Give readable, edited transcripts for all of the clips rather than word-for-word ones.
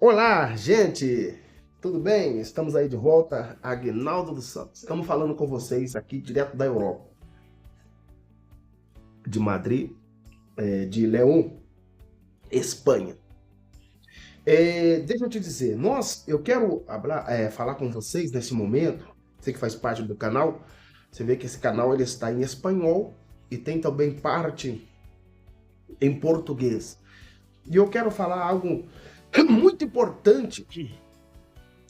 Olá, gente! Tudo bem? Estamos aí de volta, Aguinaldo dos Santos. Estamos falando com vocês aqui direto da Europa, de Madrid, de León, Espanha. Deixa eu te dizer, eu quero falar com vocês nesse momento, você que faz parte do canal, você vê que esse canal ele está em espanhol e tem também parte em português. E eu quero falar algo muito importante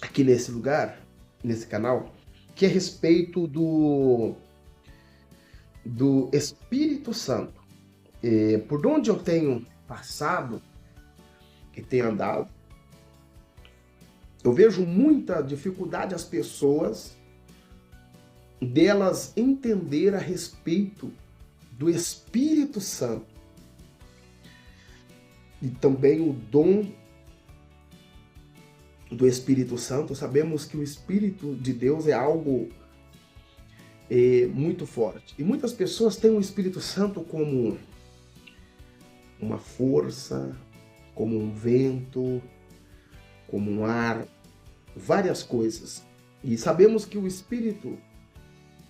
aqui nesse lugar, nesse canal, que é a respeito do Espírito Santo. Por onde eu tenho passado e tenho andado, eu vejo muita dificuldade as pessoas delas entender a respeito do Espírito Santo e também o dom do Espírito Santo. Sabemos que o Espírito de Deus é algo muito forte. E muitas pessoas têm o Espírito Santo como uma força, como um vento, como um ar, várias coisas. E sabemos que o Espírito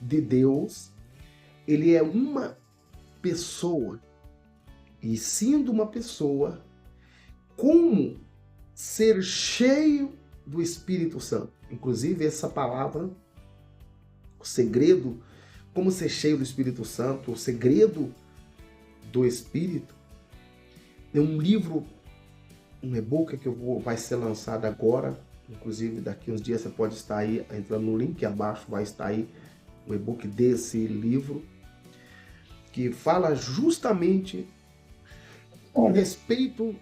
de Deus, ele é uma pessoa. E sendo uma pessoa, como ser cheio do Espírito Santo? Inclusive essa palavra, o segredo, como ser cheio do Espírito Santo, o segredo do Espírito, é um livro, um e-book que vai ser lançado agora, inclusive daqui uns dias você pode estar aí, entrando no link abaixo, vai estar aí o e-book desse livro, que fala justamente a respeito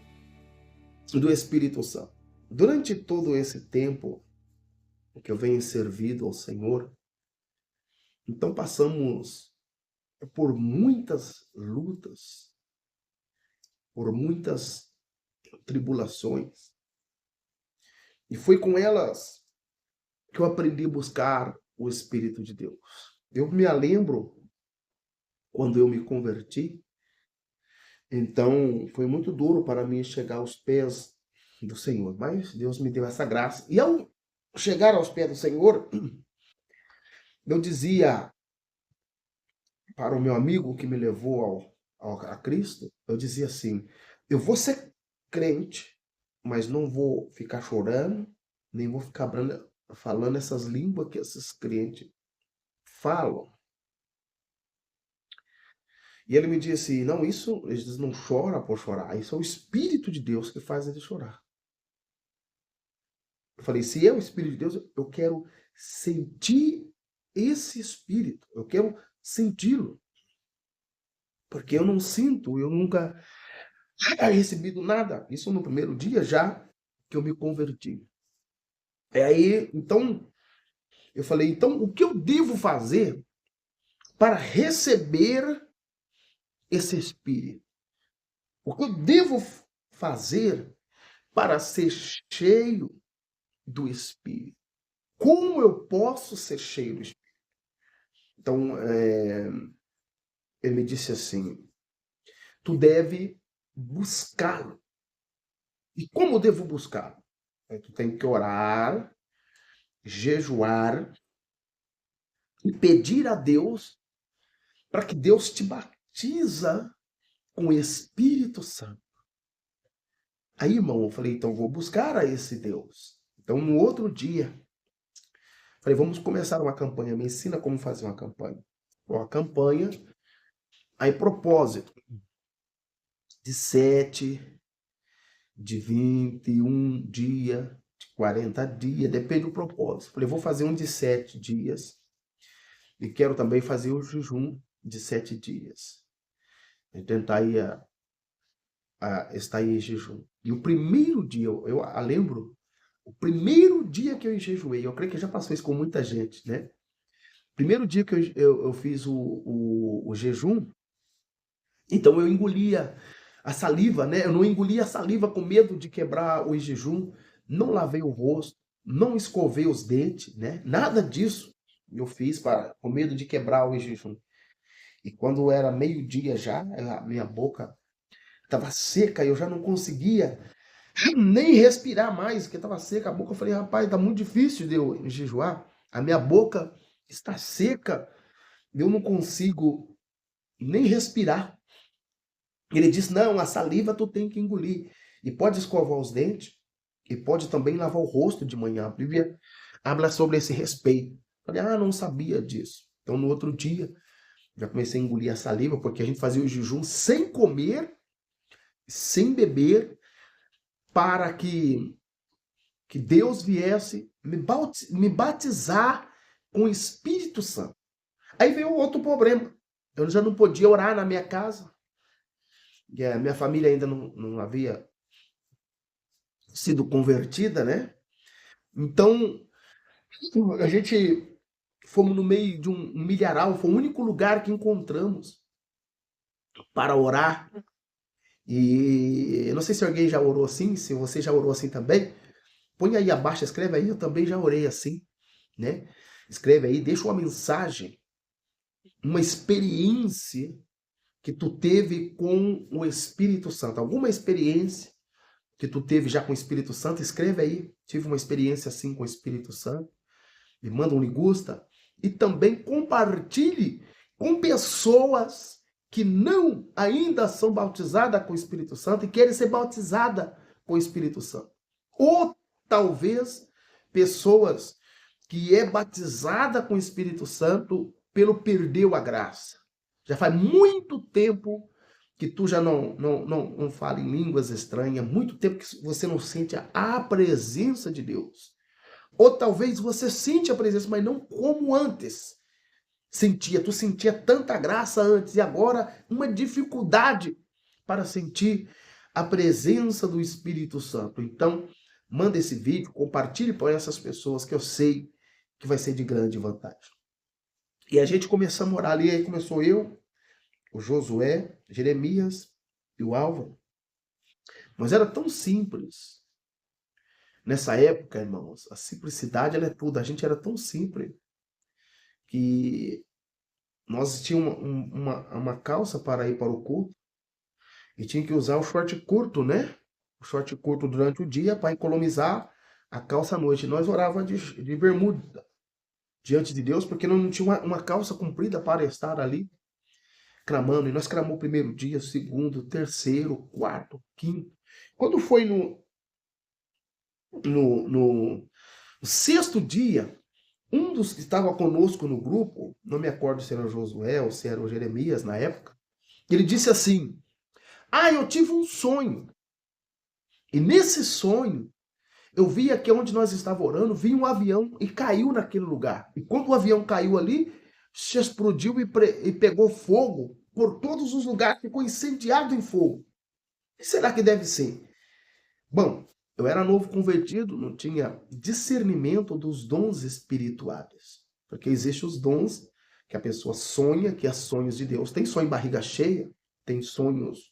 do Espírito Santo. Durante todo esse tempo que eu venho servido ao Senhor, então passamos por muitas lutas, por muitas tribulações. E foi com elas que eu aprendi a buscar o Espírito de Deus. Eu me lembro quando eu me converti, então foi muito duro para mim chegar aos pés do Senhor, mas Deus me deu essa graça. E ao chegar aos pés do Senhor, eu dizia para o meu amigo que me levou a Cristo, eu dizia assim: eu vou ser crente, mas não vou ficar chorando, nem vou ficar falando essas línguas que esses crentes falam. E ele me disse: não, isso, eles não choram por chorar, isso é o Espírito de Deus que faz eles chorar. Eu falei: se é o Espírito de Deus, eu quero sentir esse Espírito, eu quero senti-lo. Porque eu não sinto, eu nunca recebido nada. Isso no primeiro dia já que eu me converti. Aí, então, eu falei, então, o que eu devo fazer para receber esse Espírito? O que eu devo fazer para ser cheio do Espírito? Como eu posso ser cheio do Espírito? Então, ele me disse assim, tu deve buscá-lo. E como eu devo buscá-lo? Tu tem que orar, jejuar e pedir a Deus para que Deus te batiza com o Espírito Santo. Aí, irmão, eu falei, então vou buscar a esse Deus. Então, no outro dia, falei, vamos começar uma campanha. Me ensina como fazer uma campanha. Uma campanha, aí propósito, de 7, de 21 dia, de 40 dias, depende do propósito. Falei, vou fazer um de 7 dias e quero também fazer o jejum de 7 dias. E tentar ir estar em jejum. E o primeiro dia, eu lembro, o primeiro dia que eu jejuei, eu creio que já passou isso com muita gente, né? Primeiro dia que eu fiz o jejum, então eu engolia a saliva, né? Eu não engolia a saliva com medo de quebrar o jejum, não lavei o rosto, não escovei os dentes, né? Nada disso eu fiz com medo de quebrar o jejum. E quando era meio-dia já, a minha boca estava seca, eu já não conseguia nem respirar mais, porque estava seca a boca. Eu falei, rapaz, tá muito difícil de eu jejuar. A minha boca está seca, eu não consigo nem respirar. Ele disse, não, a saliva tu tem que engolir. E pode escovar os dentes, e pode também lavar o rosto de manhã. A Bíblia habla sobre esse respeito. Eu falei, não sabia disso. Então, no outro dia, já comecei a engolir a saliva, porque a gente fazia o jejum sem comer, sem beber, para que Deus viesse me batizar com o Espírito Santo. Aí veio outro problema. Eu já não podia orar na minha casa. E a minha família ainda não havia sido convertida, né? Então, a gente fomos no meio de um milharal, foi o único lugar que encontramos para orar. E eu não sei se alguém já orou assim, se você já orou assim também. Põe aí abaixo, escreve aí, eu também já orei assim, né? Escreve aí, deixa uma mensagem, uma experiência que tu teve com o Espírito Santo. Alguma experiência que tu teve já com o Espírito Santo, escreve aí. Tive uma experiência assim com o Espírito Santo. Me manda um ligusta. E também compartilhe com pessoas que não ainda são bautizadas com o Espírito Santo e querem ser batizadas com o Espírito Santo. Ou talvez pessoas que é batizada com o Espírito Santo pelo perdeu a graça. Já faz muito tempo que tu já não fala em línguas estranhas, muito tempo que você não sente a presença de Deus. Ou talvez você sente a presença, mas não como antes sentia. Tu sentia tanta graça antes e agora uma dificuldade para sentir a presença do Espírito Santo. Então, manda esse vídeo, compartilhe para essas pessoas que eu sei que vai ser de grande vantagem. E a gente começou a orar ali, aí começou eu, o Josué, Jeremias e o Álvaro. Mas era tão simples. Nessa época, irmãos, a simplicidade ela é tudo. A gente era tão simples que nós tínhamos uma calça para ir para o culto e tinha que usar o short curto, né? O short curto durante o dia para economizar a calça à noite. Nós orávamos de bermuda diante de Deus porque não tinha uma calça comprida para estar ali clamando. E nós clamamos o primeiro dia, o segundo, o terceiro, o quarto, o quinto. Quando foi no sexto dia, um dos que estava conosco no grupo, não me acordo se era o Josué ou se era o Jeremias na época, ele disse assim, eu tive um sonho. E nesse sonho, eu vi aqui onde nós estávamos orando, vi um avião e caiu naquele lugar. E quando o avião caiu ali, se explodiu e pegou fogo por todos os lugares, ficou incendiado em fogo. O que será que deve ser? Bom, eu era novo convertido, não tinha discernimento dos dons espirituais. Porque existem os dons que a pessoa sonha, que é sonhos de Deus. Tem sonho em barriga cheia, tem sonhos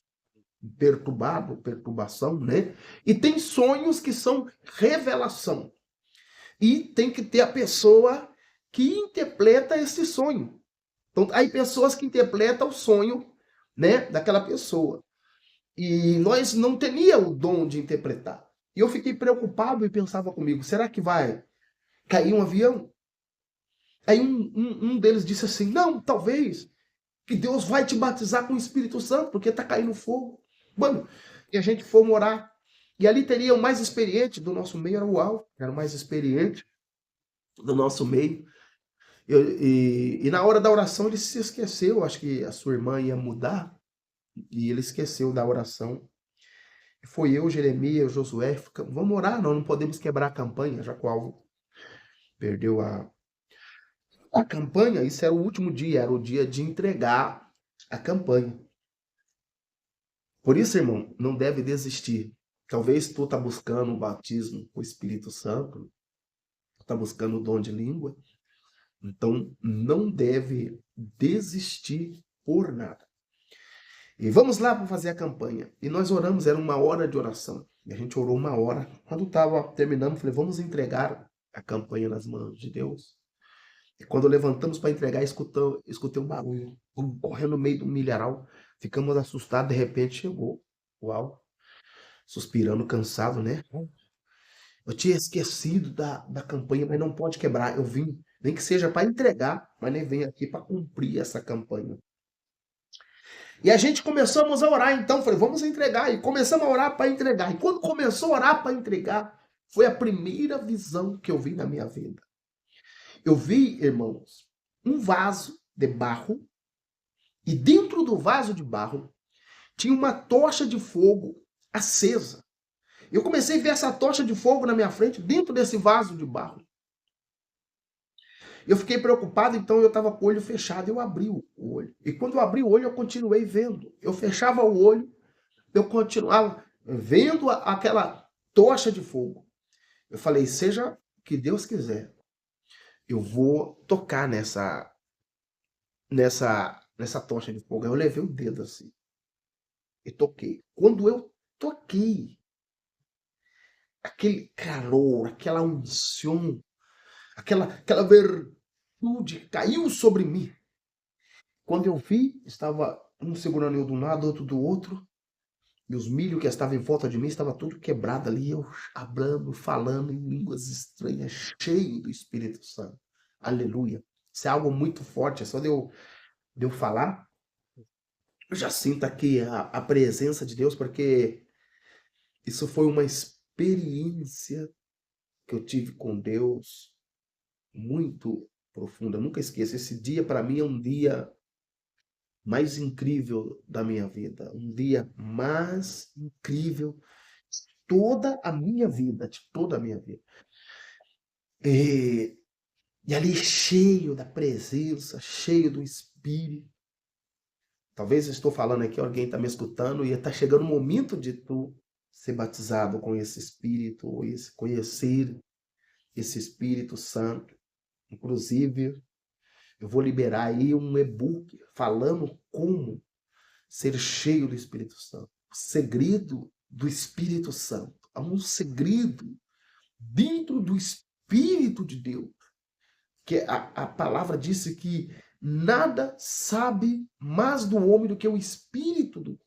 perturbação, né? E tem sonhos que são revelação. E tem que ter a pessoa que interpreta esse sonho. Então, aí pessoas que interpretam o sonho, né, daquela pessoa. E nós não teníamos o dom de interpretar. E eu fiquei preocupado e pensava comigo, será que vai cair um avião? Aí um deles disse assim, não, talvez, que Deus vai te batizar com o Espírito Santo, porque está caindo fogo. Mano, e a gente foi morar. E ali teria o mais experiente do nosso meio, era o Al, era o mais experiente do nosso meio. E na hora da oração ele se esqueceu, acho que a sua irmã ia mudar, e ele esqueceu da oração. E foi eu, Jeremias, Josué, vamos orar, não podemos quebrar a campanha, já que o Alvo perdeu a campanha, isso era o último dia, era o dia de entregar a campanha. Por isso, irmão, não deve desistir. Talvez tu tá buscando o batismo com o Espírito Santo, tu tá buscando o dom de língua, então não deve desistir por nada. E vamos lá para fazer a campanha. E nós oramos, era 1 hora de oração. E a gente orou 1 hora. Quando estava terminando, falei, vamos entregar a campanha nas mãos de Deus. E quando levantamos para entregar, escutei um barulho, correndo no meio do milharal. Ficamos assustados, de repente chegou. Uau! suspirando, cansado, né? Eu tinha esquecido da campanha, mas não pode quebrar. Eu vim, nem que seja para entregar, mas nem venho aqui para cumprir essa campanha. E a gente começamos a orar, então, falei, vamos entregar. E começamos a orar para entregar. E quando começou a orar para entregar, foi a primeira visão que eu vi na minha vida. Eu vi, irmãos, um vaso de barro, e dentro do vaso de barro tinha uma tocha de fogo acesa. Eu comecei a ver essa tocha de fogo na minha frente, dentro desse vaso de barro. Eu fiquei preocupado, então eu estava com o olho fechado. Eu abri o olho. E quando eu abri o olho, eu continuei vendo. Eu fechava o olho, eu continuava vendo aquela tocha de fogo. Eu falei, seja o que Deus quiser, eu vou tocar nessa tocha de fogo. Aí eu levei o dedo assim e toquei. Quando eu toquei, aquele calor, aquela unção, aquela virtude caiu sobre mim. Quando eu vi, estava um segurando eu de um lado, outro do outro, e os milho que estavam em volta de mim estava tudo quebrado ali, eu hablando, falando em línguas estranhas, cheio do Espírito Santo. Aleluia. Isso é algo muito forte, é só de eu falar, eu já sinto aqui a presença de Deus, porque isso foi uma experiência que eu tive com Deus muito profunda. Eu nunca esqueço. Esse dia, para mim, é um dia mais incrível da minha vida. Um dia mais incrível de toda a minha vida. De toda a minha vida. E ali cheio da presença, cheio do Espírito. Talvez eu estou falando aqui, alguém está me escutando e está chegando o momento de tu ser batizado com esse Espírito, ou conhecer esse Espírito Santo. Inclusive, eu vou liberar aí um e-book falando como ser cheio do Espírito Santo. O segredo do Espírito Santo. Há um segredo dentro do Espírito de Deus. Que a palavra disse que nada sabe mais do homem do que o Espírito do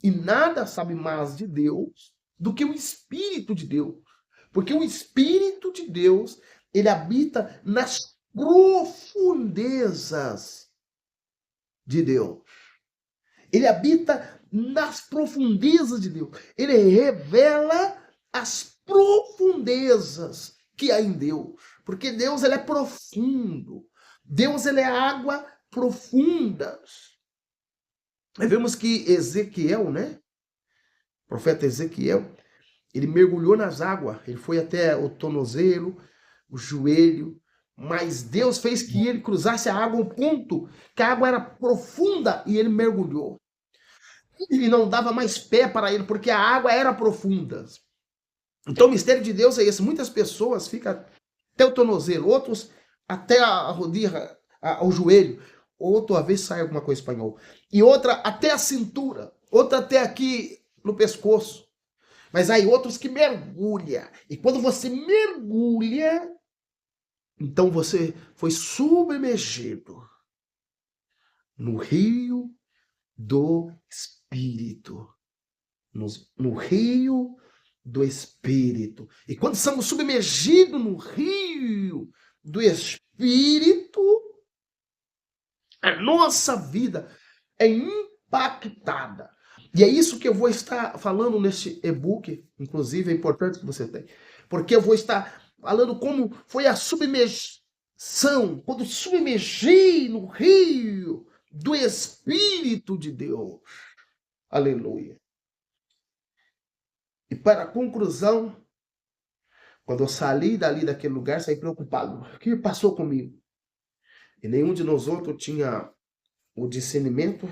e nada sabe mais de Deus do que o Espírito de Deus. Porque o Espírito de Deus, ele habita nas profundezas de Deus. Ele habita nas profundezas de Deus. Ele revela as profundezas que há em Deus. Porque Deus, ele é profundo. Deus, ele é água profundas. Nós vemos que Ezequiel, né? O profeta Ezequiel, ele mergulhou nas águas. Ele foi até o tornozelo, o joelho. Mas Deus fez que ele cruzasse a água ao ponto que a água era profunda e ele mergulhou. E não dava mais pé para ele, porque a água era profunda. Então o mistério de Deus é esse. Muitas pessoas ficam até o tornozelo, outros até a rodilha, ao joelho. Outro, às vezes sai alguma coisa em espanhol. E outra até a cintura. Outra até aqui no pescoço. Mas aí outros que mergulham. E quando você mergulha, então você foi submergido no rio do Espírito. No rio do Espírito. E quando somos submergidos no rio do Espírito, a nossa vida é impactada. E é isso que eu vou estar falando neste e-book, inclusive é importante que você tenha, porque eu vou estar falando como foi a submersão, quando submergi no rio do Espírito de Deus. Aleluia. E para a conclusão, quando eu saí dali daquele lugar, saí preocupado. O que passou comigo? E nenhum de nós outros tinha o discernimento.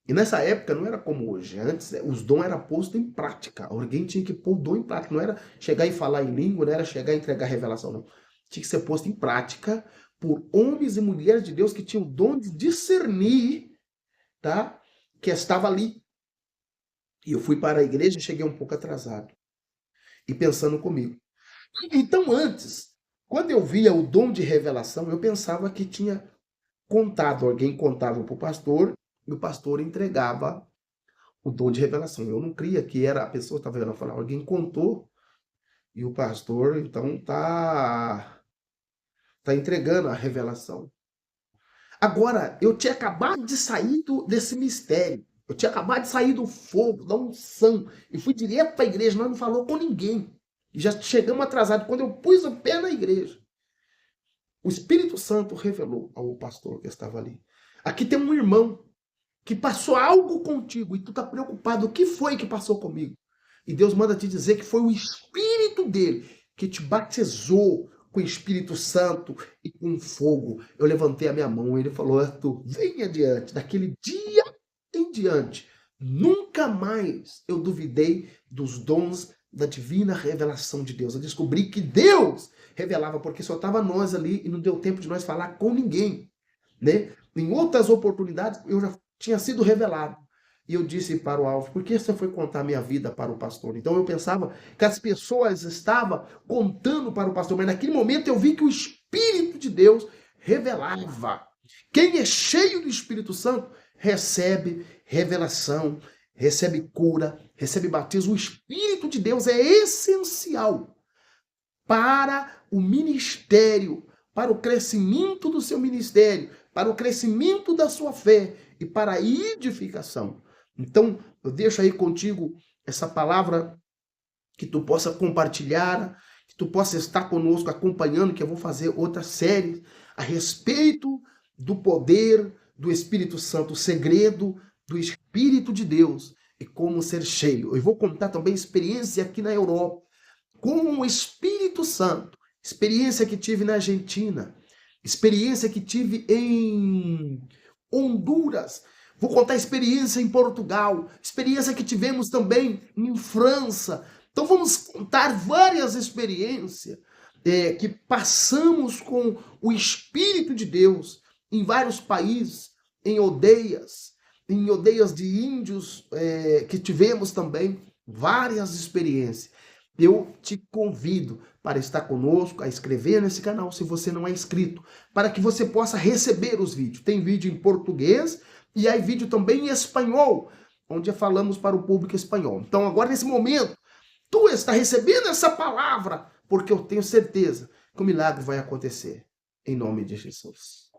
E nessa época não era como hoje. Antes os dons eram postos em prática. Alguém tinha que pôr o dom em prática. Não era chegar e falar em língua, não era chegar e entregar revelação, não. Tinha que ser posto em prática por homens e mulheres de Deus que tinham o dom de discernir, tá? Que estava ali. E eu fui para a igreja e cheguei um pouco atrasado. E pensando comigo. Então antes, quando eu via o dom de revelação, eu pensava que tinha contado. Alguém contava para o pastor e o pastor entregava o dom de revelação. Eu não cria que era a pessoa que estava vendo falar, alguém contou e o pastor então tá entregando a revelação. Agora, eu tinha acabado de sair desse mistério. Eu tinha acabado de sair do fogo, da unção. E fui direto para a igreja, nós não falou com ninguém. E já chegamos atrasados. Quando eu pus o pé na igreja, o Espírito Santo revelou ao pastor que estava ali. Aqui tem um irmão que passou algo contigo e tu está preocupado. O que foi que passou comigo? E Deus manda te dizer que foi o Espírito dele que te batizou com o Espírito Santo e com fogo. Eu levantei a minha mão e ele falou, Arthur, vem adiante. Daquele dia em diante, nunca mais eu duvidei dos dons da divina revelação de Deus. Eu descobri que Deus revelava, porque só estava nós ali e não deu tempo de nós falar com ninguém, né? Em outras oportunidades, eu já tinha sido revelado. E eu disse para o Alves, por que você foi contar a minha vida para o pastor? Então eu pensava que as pessoas estavam contando para o pastor, mas naquele momento eu vi que o Espírito de Deus revelava. Quem é cheio do Espírito Santo recebe revelação, recebe cura, recebe batismo. O Espírito de Deus é essencial para o ministério, para o crescimento do seu ministério, para o crescimento da sua fé e para a edificação. Então, eu deixo aí contigo essa palavra que tu possa compartilhar, que tu possa estar conosco acompanhando, que eu vou fazer outra série a respeito do poder do Espírito Santo, o segredo do Espírito de Deus e como ser cheio. Eu vou contar também experiência aqui na Europa com o Espírito Santo, experiência que tive na Argentina, experiência que tive em Honduras, vou contar experiência em Portugal, experiência que tivemos também em França. Então vamos contar várias experiências que passamos com o Espírito de Deus em vários países, em aldeias de índios que tivemos também várias experiências. Eu te convido para estar conosco, a inscrever nesse canal se você não é inscrito, para que você possa receber os vídeos. Tem vídeo em português e aí vídeo também em espanhol, onde falamos para o público espanhol. Então agora nesse momento, tu está recebendo essa palavra, porque eu tenho certeza que o milagre vai acontecer. Em nome de Jesus.